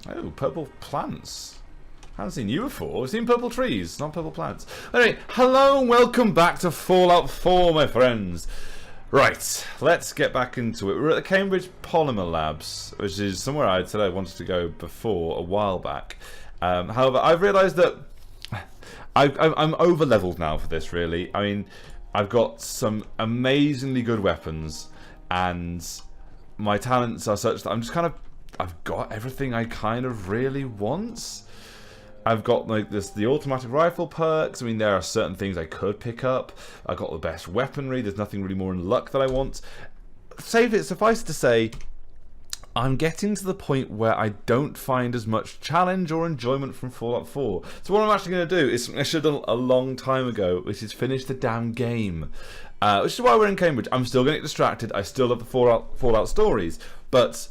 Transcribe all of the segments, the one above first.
Oh, purple plants. I haven't seen you before. I've seen purple trees, not purple plants. Anyway, hello and welcome back to Fallout 4, my friends. Right, let's get back into it. We're at the Cambridge Polymer Labs, which is somewhere I said I wanted to go before, a while back. However, I've realised that I'm over-leveled now for this, really. I mean, I've got some amazingly good weapons, and my talents are such that I'm just kind of... I've got everything I kind of really want. I've got like the automatic rifle perks. I mean, there are certain things I could pick up. I've got the best weaponry. There's nothing really more in luck that I want. Suffice to say, I'm getting to the point where I don't find as much challenge or enjoyment from Fallout 4. So what I'm actually going to do is something I should have done a long time ago, which is finish the damn game. Which is why we're in Cambridge. I'm still going to get distracted. I still love the Fallout stories, but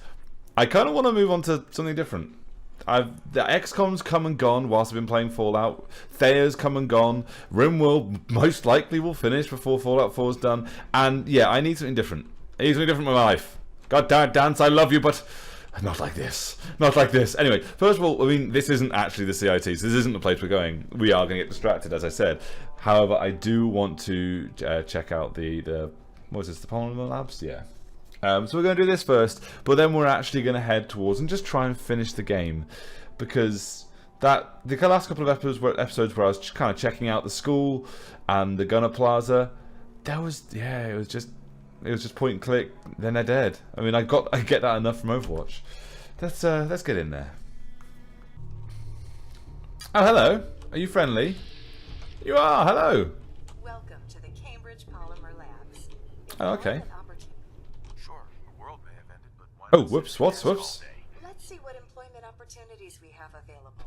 I kind of want to move on to something different. The XCOM's come and gone whilst I've been playing Fallout. Thea's come and gone. RimWorld most likely will finish before Fallout 4 is done. And yeah, I need something different. I need something different in my life. God damn it, Dance, I love you, but not like this. Not like this. Anyway, first of all, I mean, this isn't actually the CIT. So this isn't the place we're going. We are going to get distracted, as I said. However, I do want to check out the what was this, the Polymer Labs? Yeah. So we're going to do this first, but then we're actually going to head towards and just try and finish the game, because the last couple of episodes where I was kind of checking out the school and the Gunner Plaza, it was just point and click. Then they're dead. I mean, I get that enough from Overwatch. Let's get in there. Oh, hello. Are you friendly? You are. Hello. Welcome to the Cambridge Polymer Labs. Oh, okay. Oh, whoops, whoops. Let's see what employment opportunities we have available.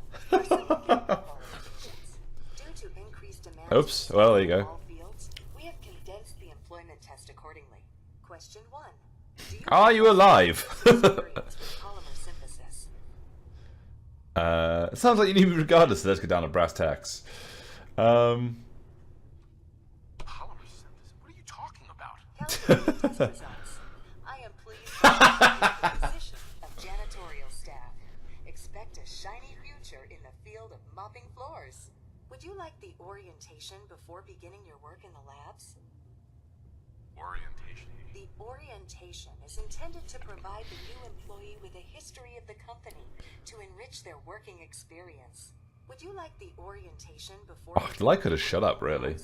Due to increased demand, Oops, well, there you go. all fields, we have condensed the employment test accordingly. Question 1. Are you alive? Experience with polymer synthesis? It sounds like you need me regardless, so let's get down to brass tacks. Polymer synthesis? What are you talking about? Calculating test results. I am pleased to the position of janitorial staff. Expect a shiny future in the field of mopping floors. Would you like the orientation before beginning your work in the labs? Orientation. The orientation is intended to provide the new employee with a history of the company to enrich their working experience. Would you like the orientation before... Oh, I'd like her to shut up, really.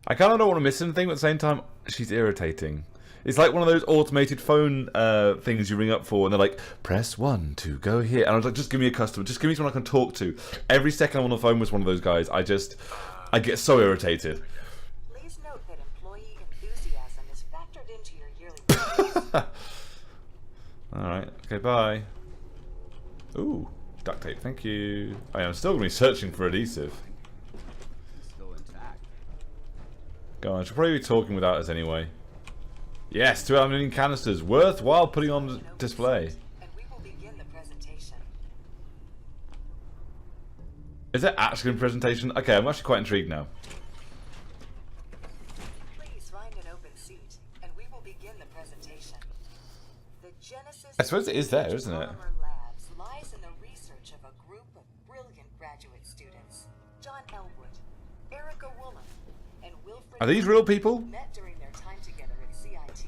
I kind of don't want to miss anything, but at the same time, she's irritating. It's like one of those automated phone things you ring up for, and they're like, press 1 to go here. And I was like, just give me a customer. Just give me someone I can talk to. Every second I'm on the phone with one of those guys, I get so irritated. Please note that employee enthusiasm is factored into your yearly reviews. Alright, okay, bye. Ooh, duct tape, thank you. I'm still going to be searching for adhesive. Go on, I should probably be talking without us anyway. Yes, 2 aluminium canisters, worthwhile putting on display. And we will begin the presentation. Is that actually a presentation? Okay, I'm actually quite intrigued now. Please find an open seat, and we will begin the presentation. The genesis I suppose it is there, isn't it? Polymer Labs lies in the research of a group of brilliant graduate students. John Elwood, Erica Woolen, and Wilfred... Are these real people? ...met during their time together at CIT.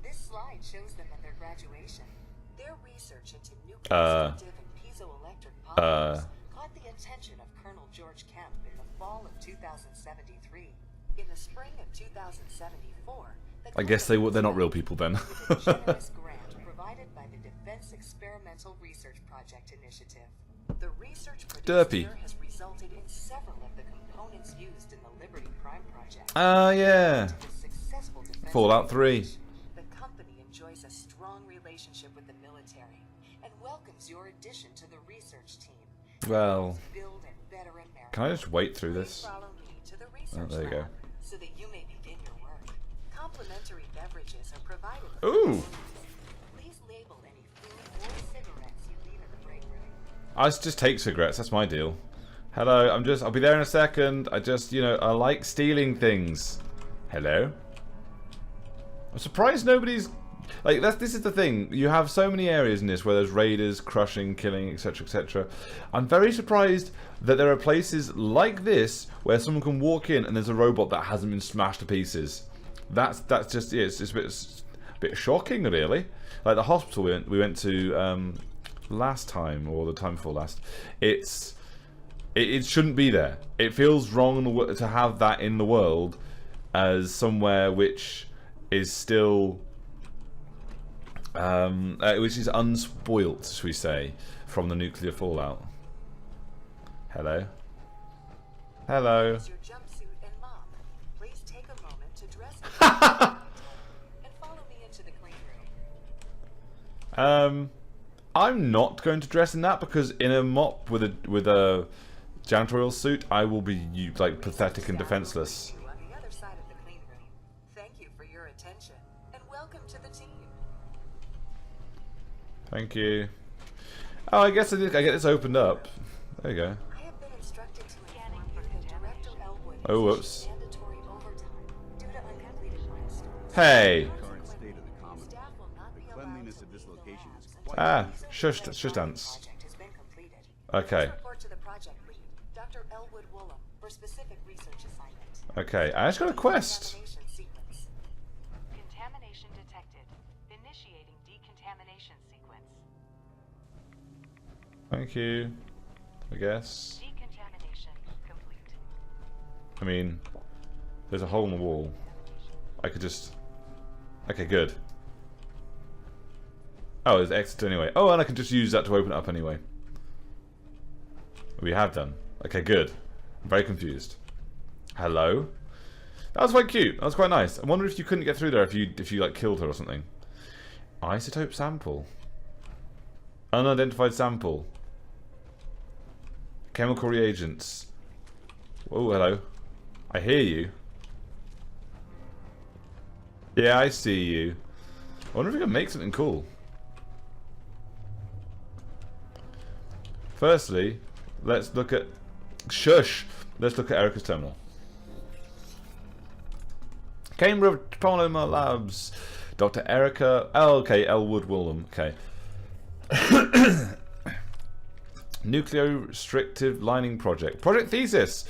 This slide shows them at their graduation. Their research into nuclear-sensitive and piezoelectric polymers caught the attention of Colonel George Kemp in the fall of 2073. In the spring of 2074, I guess they're not real people then. a generous grant provided by the Defense Experimental Research Project Initiative. The research produced Derpy. there has resulted in several of the components used in the Liberty Prime project. Yeah. The successful defense Fallout 3. The company enjoys a strong relationship with the military and welcomes your addition to the research team. Well, Build a better America. can I just wait through Please this? follow me to the research there you go. lab so that you may begin your work. Complimentary beverages are provided. Ooh. Please label any food or cigarettes you leave in the break room. I just take cigarettes, that's my deal. Hello, I'll be there in a second. I like stealing things. Hello? I'm surprised nobody's Like this is the thing. You have so many areas in this where there's raiders, crushing, killing, etc., etc. I'm very surprised that there are places like this where someone can walk in and there's a robot that hasn't been smashed to pieces. That's just it's just a bit shocking, really. Like the hospital we went to last time or the time before last. It shouldn't be there. It feels wrong to have that in the world as somewhere which is still. Which is unspoilt, shall we say, from the nuclear fallout. Hello. Hello. Your jumpsuit and mop. Please take a moment to dress and follow me into the clean room. I'm not going to dress in that because in a mop with a janitorial suit, I will be like pathetic and defenseless. On the other side of the clean room. Thank you for your attention and welcome to the team. Thank you. Oh, I guess I get this opened up. There you go. I have been instructed to inform you that Director Elwood Oh, whoops. mandatory overtime due to uncompleted milestones. Hey. Current state of the common. Staff will not be allowed Cleanliness to of this leave the location is labs quite Ah, until shush, the shush dance. project has been completed. Okay. Please report to the project lead, Dr. Elwood Woolham, for specific research assignment. Okay. I just got a quest. Decontamination sequence. Contamination detected. Initiating decontamination sequence. Thank you. I guess. Decontamination complete. I mean, there's a hole in the wall. I could just. Okay, good. Oh, there's exit anyway. Oh, and I can just use that to open it up anyway. We have done. Okay, good. I'm very confused. Hello? That was quite cute. That was quite nice. I wonder if you couldn't get through there if you like killed her or something. Isotope sample. Unidentified sample. Chemical reagents. Oh, hello. I hear you. Yeah, I see you. I wonder if we can make something cool. Firstly, let's look at... Shush! Let's look at Erica's terminal. Cambridge Polymer Labs. Dr. Erica... Oh, okay, Elwood Woolham. Okay. Nuclear-restrictive lining project. Project thesis.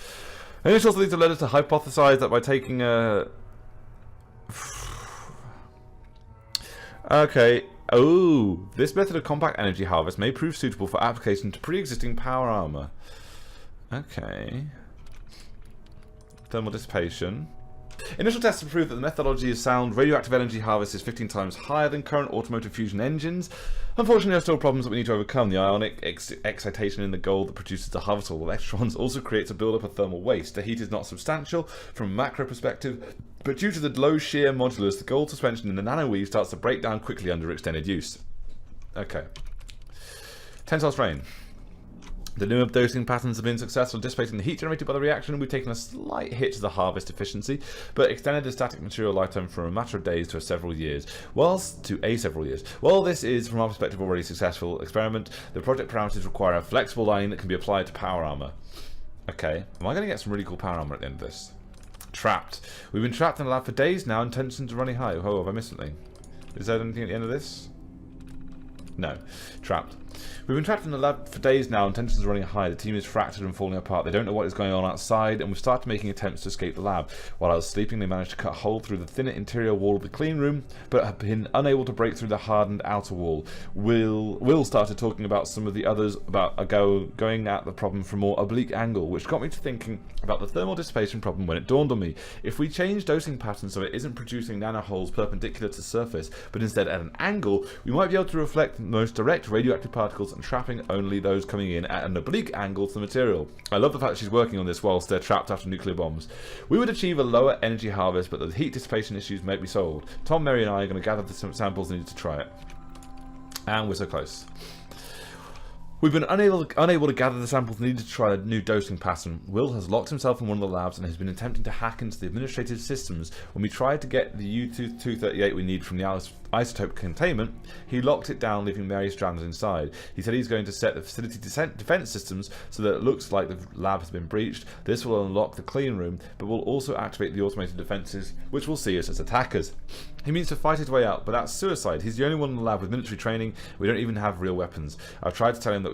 Initial leads led us to hypothesize that by taking a... Okay. Oh, this method of compact energy harvest may prove suitable for application to pre-existing power armor. Okay. Thermal dissipation. Initial tests have proved that the methodology is sound. Radioactive energy harvest is 15 times higher than current automotive fusion engines. Unfortunately, there are still problems that we need to overcome. The ionic excitation in the gold that produces the harvestable electrons also creates a buildup of thermal waste. The heat is not substantial from a macro perspective, but due to the low shear modulus, the gold suspension in the nanoweave starts to break down quickly under extended use. Okay. Tensile strain. The new dosing patterns have been successful in dissipating the heat generated by the reaction. We've taken a slight hit to the harvest efficiency, but extended the static material lifetime from a matter of days to several years. While this is, from our perspective, already a successful experiment, the project parameters require a flexible lining that can be applied to power armor. Okay, am I going to get some really cool power armor at the end of this? Trapped. We've been trapped in a lab for days now, and tensions are running high. Oh, have I missed something? Is there anything at the end of this? No. Trapped. We've been trapped in the lab for days now and tensions are running high. The team is fractured and falling apart. They don't know what is going on outside and we've started making attempts to escape the lab. While I was sleeping, they managed to cut a hole through the thinner interior wall of the clean room, but have been unable to break through the hardened outer wall. Will started talking about some of the others about going at the problem from a more oblique angle, which got me to thinking about the thermal dissipation problem when it dawned on me. If we change dosing patterns so it isn't producing nanoholes perpendicular to the surface, but instead at an angle, we might be able to reflect the most direct radioactive particles and trapping only those coming in at an oblique angle to the material. I love the fact that she's working on this whilst they're trapped after nuclear bombs. We would achieve a lower energy harvest, but the heat dissipation issues might be solved. Tom, Mary and I are going to gather the samples needed to try it. And we're so close. We've been unable to gather the samples needed to try a new dosing pattern. Will has locked himself in one of the labs and has been attempting to hack into the administrative systems. When we tried to get the U-238 we need from the isotope containment, he locked it down, leaving Mary stranded inside. He said he's going to set the facility defense systems so that it looks like the lab has been breached. This will unlock the clean room, but will also activate the automated defenses, which will see us as attackers. He means to fight his way out, but that's suicide. He's the only one in the lab with military training. We don't even have real weapons. I've tried to tell him that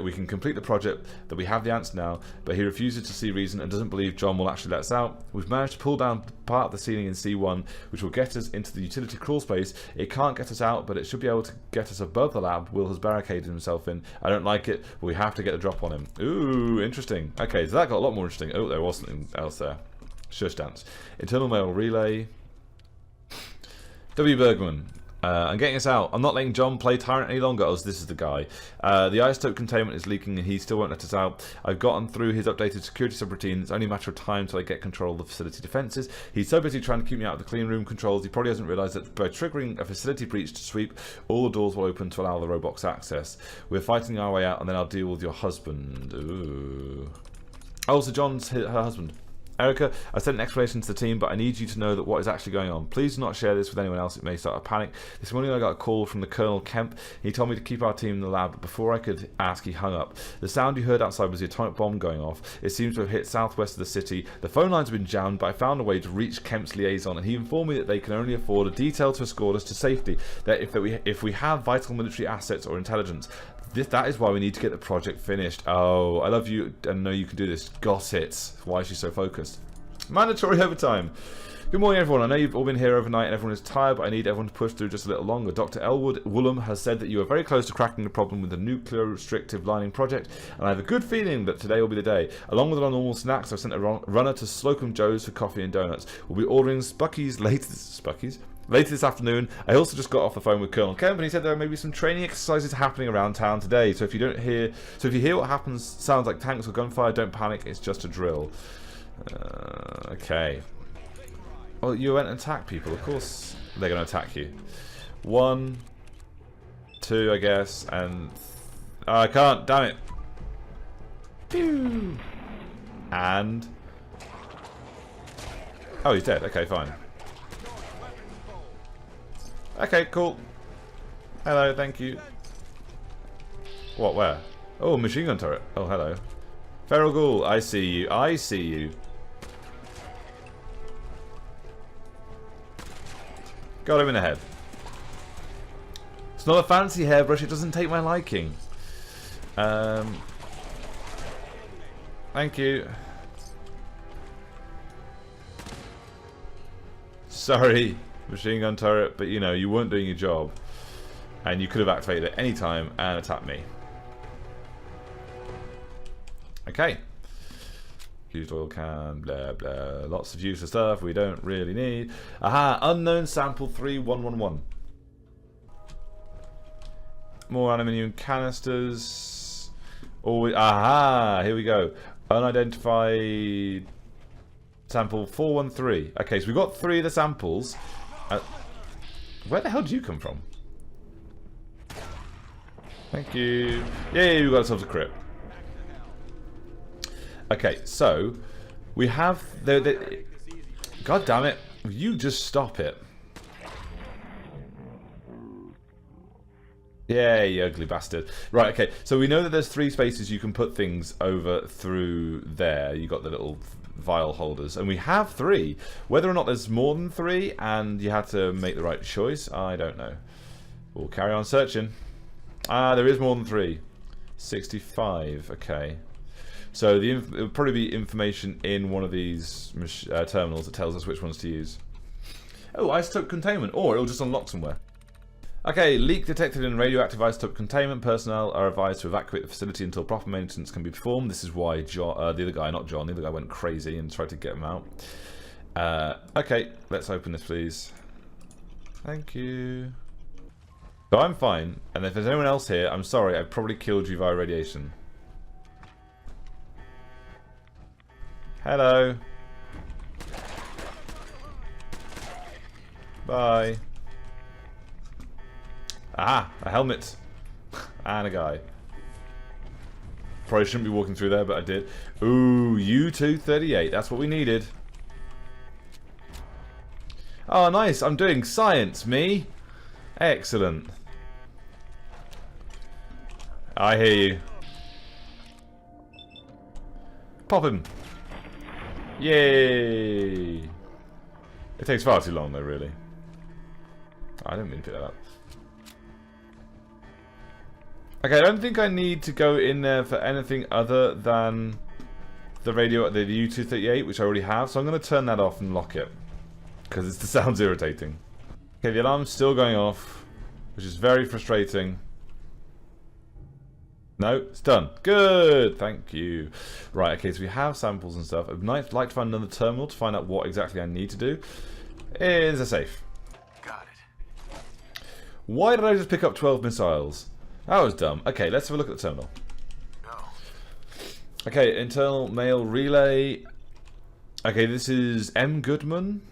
we can complete the project, that we have the answer now, but he refuses to see reason and doesn't believe John will actually let us out. We've managed to pull down part of the ceiling in C1, which will get us into the utility crawl space. It can't get us out, but it should be able to get us above the lab Will has barricaded himself in. I don't like it, but we have to get the drop on him. Ooh, interesting. Okay, so that got a lot more interesting. Oh, there was something else there. Shush dance. Internal mail relay. W. Bergman. I'm getting us out. I'm not letting John play tyrant any longer. Oh, this is the guy. The isotope containment is leaking and he still won't let us out. I've gotten through his updated security subroutine. It's only a matter of time till I get control of the facility defenses. He's so busy trying to keep me out of the clean room controls, he probably hasn't realised that by triggering a facility breach to sweep, all the doors will open to allow the robots access. We're fighting our way out and then I'll deal with your husband. Ooh. Oh, so John's her husband. Erica, I sent an explanation to the team, but I need you to know that what is actually going on. Please do not share this with anyone else. It may start a panic. This morning I got a call from the Colonel Kemp. He told me to keep our team in the lab, but before I could ask, he hung up. The sound you heard outside was the atomic bomb going off. It seems to have hit southwest of the city. The phone lines have been jammed, but I found a way to reach Kemp's liaison, and he informed me that they can only afford a detail to escort us to safety. That if we have vital military assets or intelligence, that is why we need to get the project finished. Oh, I love you and know you can do this. Got it. Why is she so focused? Mandatory overtime. Good morning, everyone. I know you've all been here overnight and everyone is tired, but I need everyone to push through just a little longer. Dr. Elwood Woolham has said that you are very close to cracking the problem with the nuclear restrictive lining project, and I have a good feeling that today will be the day. Along with our normal snacks, I've sent a runner to Slocum Joe's for coffee and donuts. We'll be ordering Spuckies later this afternoon. I also just got off the phone with Colonel Kemp, and he said there may be some training exercises happening around town today. So if you hear what happens sounds like tanks or gunfire, don't panic. It's just a drill. Okay. Well, you went and attack people. Of course they're going to attack you. 1, 2, I guess, and I can't. Damn it. Pew. And oh, he's dead. Okay, fine. Okay, cool. Hello, thank you. What? Where? Oh, machine gun turret. Oh, hello. Feral Ghoul, I see you. I see you. Got him in the head. It's not a fancy hairbrush, it doesn't take my liking. Thank you. Sorry, machine gun turret, but you know, you weren't doing your job. And you could have activated it any time and attacked me. Okay. Used oil can, blah blah. Lots of useless stuff we don't really need. Aha, unknown sample 3111. More aluminium canisters. Always, aha, here we go. Unidentified sample 413. Okay, so we've got 3 of the samples. Where the hell did you come from? Thank you. Yay, we got ourselves a crit. Okay, so we have the God damn it! You just stop it. Yeah, you ugly bastard. Right, okay. So we know that there's 3 spaces you can put things over through there. You got the little vial holders, and we have 3. Whether or not there's more than 3, and you had to make the right choice, I don't know. We'll carry on searching. Ah, there is more than 3. 65. Okay. So it will probably be information in one of these terminals that tells us which ones to use. Oh, isotope containment, or it'll just unlock somewhere. Okay, leak detected in radioactive isotope containment. Personnel are advised to evacuate the facility until proper maintenance can be performed. This is why John, the other guy, not John, the other guy went crazy and tried to get him out. Okay, let's open this, please. Thank you. So I'm fine, and if there's anyone else here, I'm sorry, I probably killed you via radiation. Hello. Bye. Ah, a helmet. And a guy. Probably shouldn't be walking through there, but I did. Ooh, U-238. That's what we needed. Oh, nice. I'm doing science, me. Excellent. I hear you. Pop him. Yay! It takes far too long though, really. I didn't mean to pick that up. Okay, I don't think I need to go in there for anything other than the radio, the U-238, which I already have. So I'm going to turn that off and lock it, because it sounds irritating. Okay, the alarm's still going off, which is very frustrating. No, it's done. Good, thank you. Right, okay, so we have samples and stuff. I'd like to find another terminal to find out what exactly I need to do. Is a safe. Got it. Why did I just pick up 12 missiles? That was dumb. Okay, let's have a look at the terminal. Go. Okay, internal mail relay. Okay, this is M. Goodman.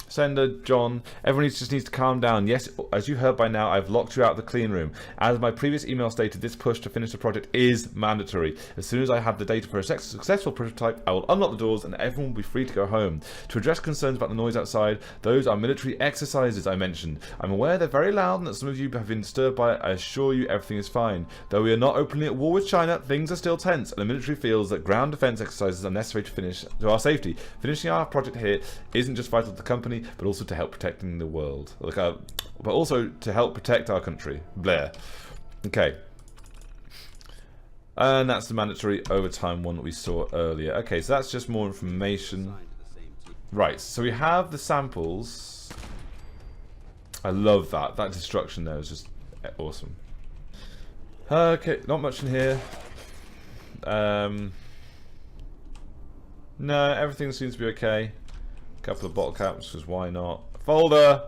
Sender, John. Everyone just needs to calm down. Yes, as you heard by now, I've locked you out of the clean room. As my previous email stated, this push to finish the project is mandatory. As soon as I have the data for a successful prototype, I will unlock the doors and everyone will be free to go home. To address concerns about the noise outside, those are military exercises I mentioned. I'm aware they're very loud and that some of you have been disturbed by it. I assure you everything is fine. Though we are not openly at war with China, things are still tense, and the military feels that ground defense exercises are necessary to our safety. Finishing our project here isn't just vital to the company, but also to help protecting the world. But also to help protect our country. Blair. Okay. And that's the mandatory overtime one that we saw earlier. Okay, so that's just more information. Right, so we have the samples. I love that. That destruction there is just awesome. Okay, not much in here. No, everything seems to be okay. Couple of bottle caps, because why not? Folder!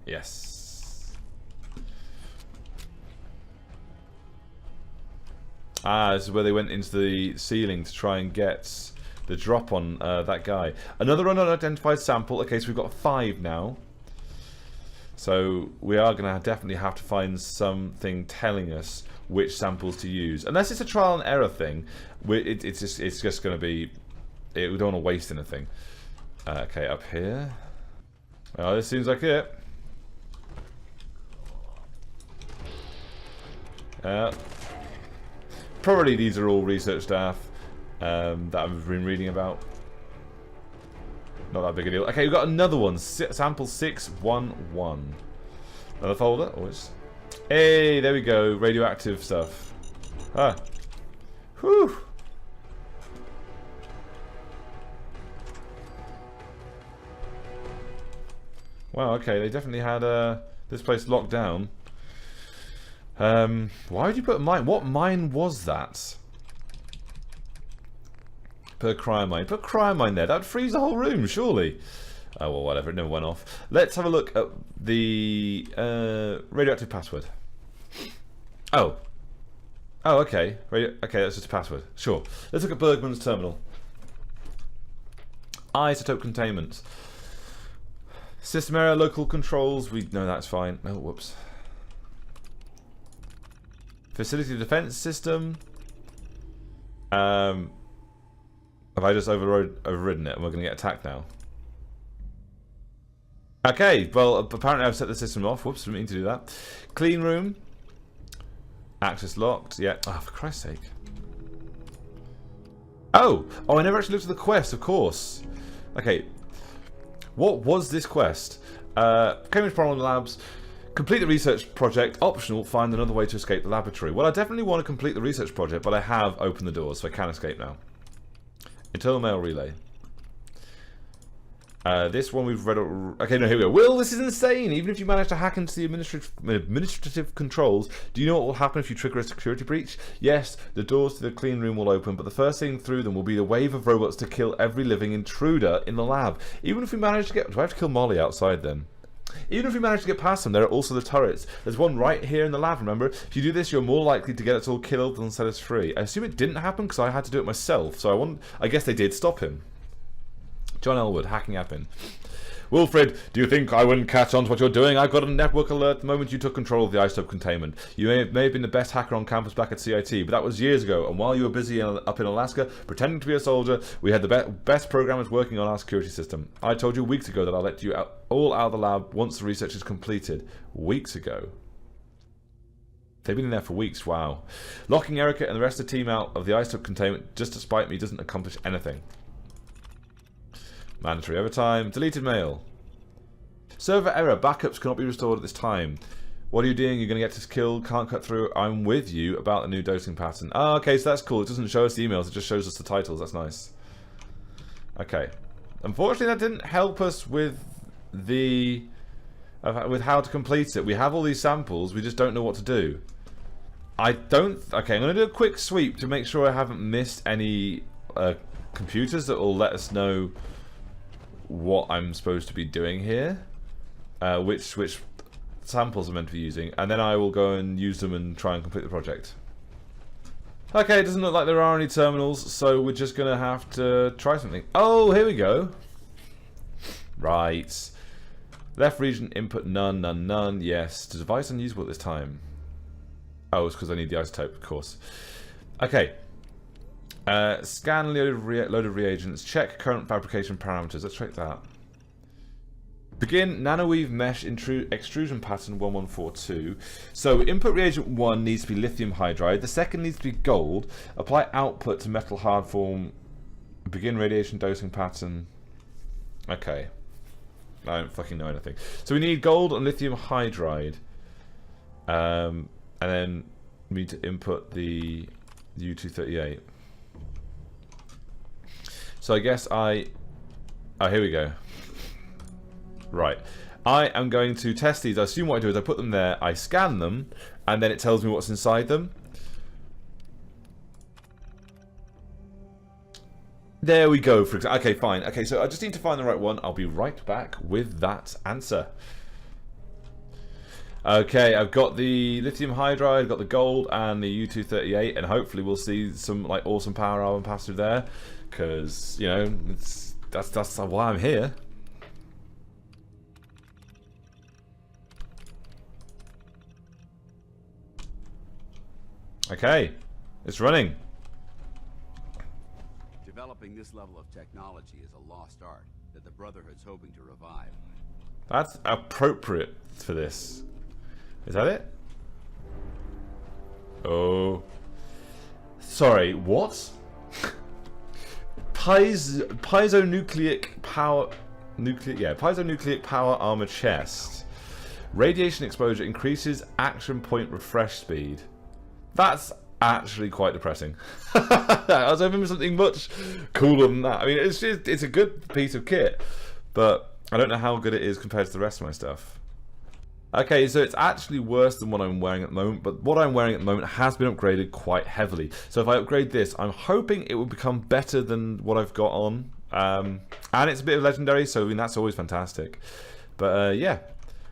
Yes. Ah, this is where they went into the ceiling to try and get the drop on that guy. Another unidentified sample. Okay, so we've got 5 now. So we are going to definitely have to find something telling us which samples to use. Unless it's a trial and error thing, it's just going to be... we don't want to waste anything. Okay, up here. Well, this seems like it. Probably these are all research staff that I've been reading about. Not that big a deal. Okay, we've got another one. Sample 611. Another folder. Always. Hey, there we go. Radioactive stuff. Ah. Whew. Wow, okay, they definitely had this place locked down. Why would you put a mine? What mine was that? Put a cryo mine. Put a cryo mine there. That would freeze the whole room, surely. Oh, well, whatever. It never went off. Let's have a look at the radioactive password. Oh. Oh, okay. Okay, that's just a password. Sure. Let's look at Bergman's terminal. Isotope containment. System error, local controls, we know that's fine. Oh, whoops. Facility defense system. Have I just overridden it and we're going to get attacked now? Okay, well, apparently I've set the system off. Whoops, didn't mean to do that. Clean room. Access locked. Yeah. Oh, for Christ's sake. Oh, I never actually looked at the quest, of course. Okay. What was this quest? Cambridge Polymer Labs. Complete the research project. Optional. Find another way to escape the laboratory. Well, I definitely want to complete the research project, but I have opened the doors, so I can escape now. Internal mail relay. This one we've read. Okay, no, here we go. Will, this is insane. Even if you manage to hack into the administrative controls, do you know what will happen if you trigger a security breach? Yes, the doors to the clean room will open, but the first thing through them will be the wave of robots to kill every living intruder in the lab. Even if we manage to get... Do I have to kill Molly outside then? Even if we manage to get past them, there are also the turrets. There's one right here in the lab, remember? If you do this, you're more likely to get us all killed than set us free. I assume it didn't happen because I had to do it myself, so I guess they did stop him. John Elwood, hacking admin. Wilfred, do you think I wouldn't catch on to what you're doing? I got a network alert the moment you took control of the isotope containment. You may have been the best hacker on campus back at CIT, but that was years ago, and while you were busy up in Alaska pretending to be a soldier, we had the best programmers working on our security system. I told you weeks ago that I'll let you all out of the lab once the research is completed. Weeks ago. They've been in there for weeks, wow. Locking Erica and the rest of the team out of the isotope containment just to spite me doesn't accomplish anything. Mandatory overtime. Deleted mail. Server error. Backups cannot be restored at this time. What are you doing? You're going to get us killed. Can't cut through. I'm with you about the new dosing pattern. Oh, okay, so that's cool. It doesn't show us the emails. It just shows us the titles. That's nice. Okay. Unfortunately, that didn't help us with the... with how to complete it. We have all these samples. We just don't know what to do. Okay, I'm going to do a quick sweep to make sure I haven't missed any computers that will let us know what I'm supposed to be doing here. Which samples I'm meant to be using. And then I will go and use them and try and complete the project. Okay, it doesn't look like there are any terminals, so we're just going to have to try something. Oh, here we go. Right. Left region, input none, none, none. Yes. The device unusable at this time. Oh, it's because I need the isotope, of course. Okay. Scan loaded reagents. Check current fabrication parameters. Let's check that. Begin nanoweave mesh extrusion pattern 1142. So input reagent 1 needs to be lithium hydride. The second needs to be gold. Apply output to metal hard form. Begin radiation dosing pattern. Okay. I don't fucking know anything. So we need gold and lithium hydride. And then we need to input the U-238. So I guess oh, here we go. Right. I am going to test these. I assume what I do is I put them there, I scan them, and then it tells me what's inside them. There we go. For example. Okay, fine. Okay, so I just need to find the right one. I'll be right back with that answer. Okay, I've got the lithium hydride, I've got the gold, and the U-238, and hopefully we'll see some like awesome power armor pass through there, because you know that's why I'm here. Okay, it's running. Developing this level of technology is a lost art that the Brotherhood's hoping to revive. That's appropriate for this. Is that it? Oh. Sorry, what? Piezonucleic power... Piezonucleic power armor chest. Radiation exposure increases action point refresh speed. That's actually quite depressing. I was hoping for something much cooler than that. I mean, it's a good piece of kit, but I don't know how good it is compared to the rest of my stuff. Okay, so it's actually worse than what I'm wearing at the moment, but what I'm wearing at the moment has been upgraded quite heavily. So if I upgrade this, I'm hoping it will become better than what I've got on. And it's a bit of legendary, so I mean, that's always fantastic. But yeah,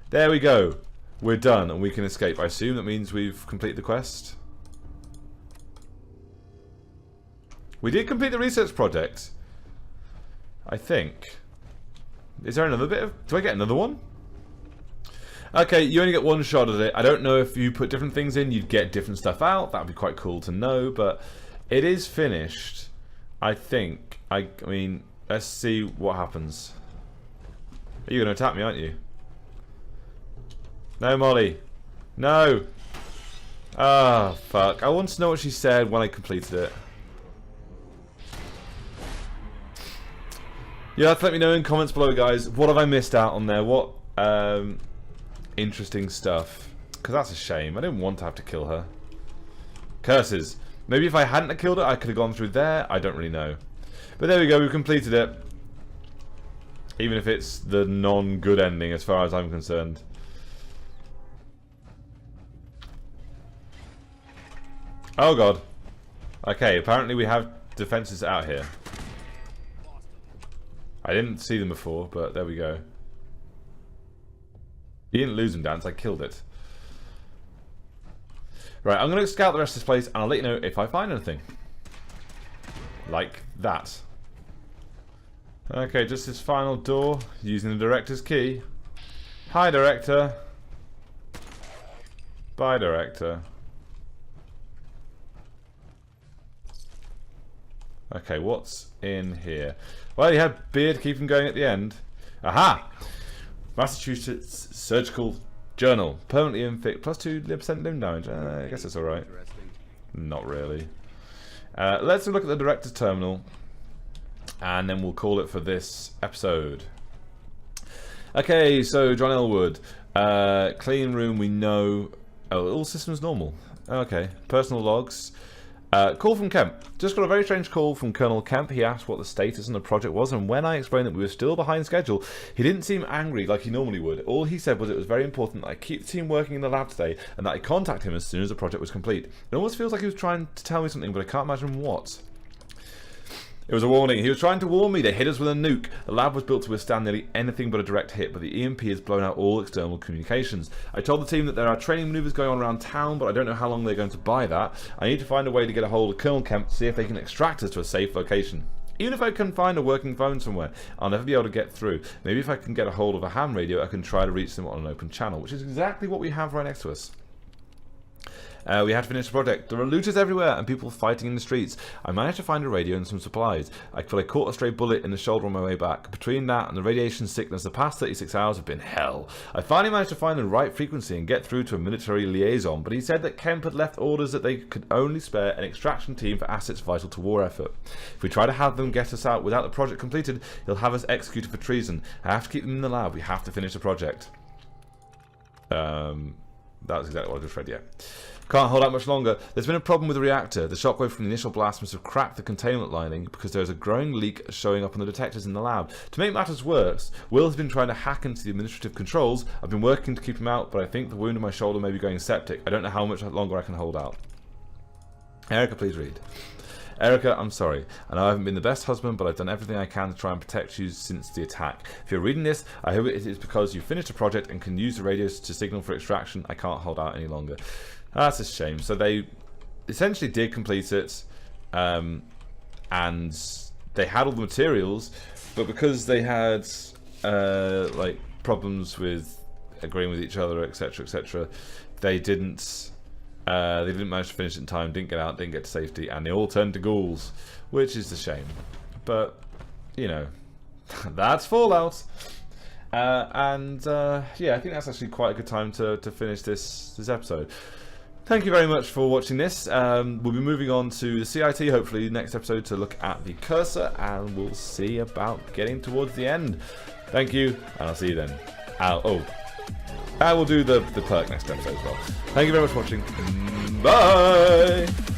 there we go. We're done, and we can escape. I assume that means we've completed the quest. We did complete the research project, I think. Is there another bit of... Do I get another one? Okay, you only get one shot at it. I don't know if you put different things in, you'd get different stuff out. That would be quite cool to know, but it is finished, I think. I mean, let's see what happens. You're going to attack me, aren't you? No, Molly. No! Ah, oh, fuck. I want to know what she said when I completed it. You have to let me know in comments below, guys. What have I missed out on there? What interesting stuff? Because that's a shame. I didn't want to have to kill her. Curses. Maybe if I hadn't have killed her, I could have gone through there. I don't really know. But there we go. We've completed it. Even if it's the non-good ending as far as I'm concerned. Oh, God. Okay, apparently we have defenses out here. I didn't see them before, but there we go. You didn't lose them, Dance. I killed it. Right, I'm going to scout the rest of this place, and I'll let you know if I find anything. Like that. Okay, just this final door using the director's key. Hi, director. Bye, director. Okay, what's in here? Well, you had beer to keep him going at the end. Aha! Massachusetts Surgical Journal. Permanently inflict plus 2% limb damage. I guess that's alright. Not really. Let's look at the director's terminal. And then we'll call it for this episode. Okay, so John Elwood. Clean room, we know. Oh, all systems normal. Okay, personal logs. Call from Kemp. Just got a very strange call from Colonel Kemp. He asked what the status on the project was, and when I explained that we were still behind schedule, he didn't seem angry like he normally would. All he said was it was very important that I keep the team working in the lab today, and that I contact him as soon as the project was complete. It almost feels like he was trying to tell me something, but I can't imagine what. It was a warning. He was trying to warn me. They hit us with a nuke. The lab was built to withstand nearly anything but a direct hit, but the EMP has blown out all external communications. I told the team that there are training maneuvers going on around town, but I don't know how long they're going to buy that. I need to find a way to get a hold of Colonel Kemp to see if they can extract us to a safe location. Even if I can find a working phone somewhere, I'll never be able to get through. Maybe if I can get a hold of a ham radio, I can try to reach them on an open channel, which is exactly what we have right next to us. We had to finish the project. There are looters everywhere and people fighting in the streets. I managed to find a radio and some supplies. I caught a stray bullet in the shoulder on my way back. Between that and the radiation sickness, the past 36 hours have been hell. I finally managed to find the right frequency and get through to a military liaison, but he said that Kemp had left orders that they could only spare an extraction team for assets vital to war effort. If we try to have them get us out without the project completed, he'll have us executed for treason. I have to keep them in the lab. We have to finish the project. That's exactly what I just read, yeah. Can't hold out much longer. There's been a problem with the reactor. The shockwave from the initial blast must have cracked the containment lining because there is a growing leak showing up on the detectors in the lab. To make matters worse, Will has been trying to hack into the administrative controls. I've been working to keep him out, but I think the wound in my shoulder may be going septic. I don't know how much longer I can hold out. Erica, please read. Erica, I'm sorry. I know I haven't been the best husband, but I've done everything I can to try and protect you since the attack. If you're reading this, I hope it is because you finished a project and can use the radios to signal for extraction. I can't hold out any longer. That's a shame. So they essentially did complete it, and they had all the materials, but because they had like problems with agreeing with each other, etc., etc., they didn't manage to finish it in time, didn't get out, didn't get to safety, and they all turned to ghouls, which is a shame. But, you know, that's Fallout. Yeah, I think that's actually quite a good time to finish this episode. Thank you very much for watching this. We'll be moving on to the CIT, hopefully, next episode to look at the cursor, and we'll see about getting towards the end. Thank you, and I'll see you then. I will do the perk next episode as well. Thank you very much for watching. Bye!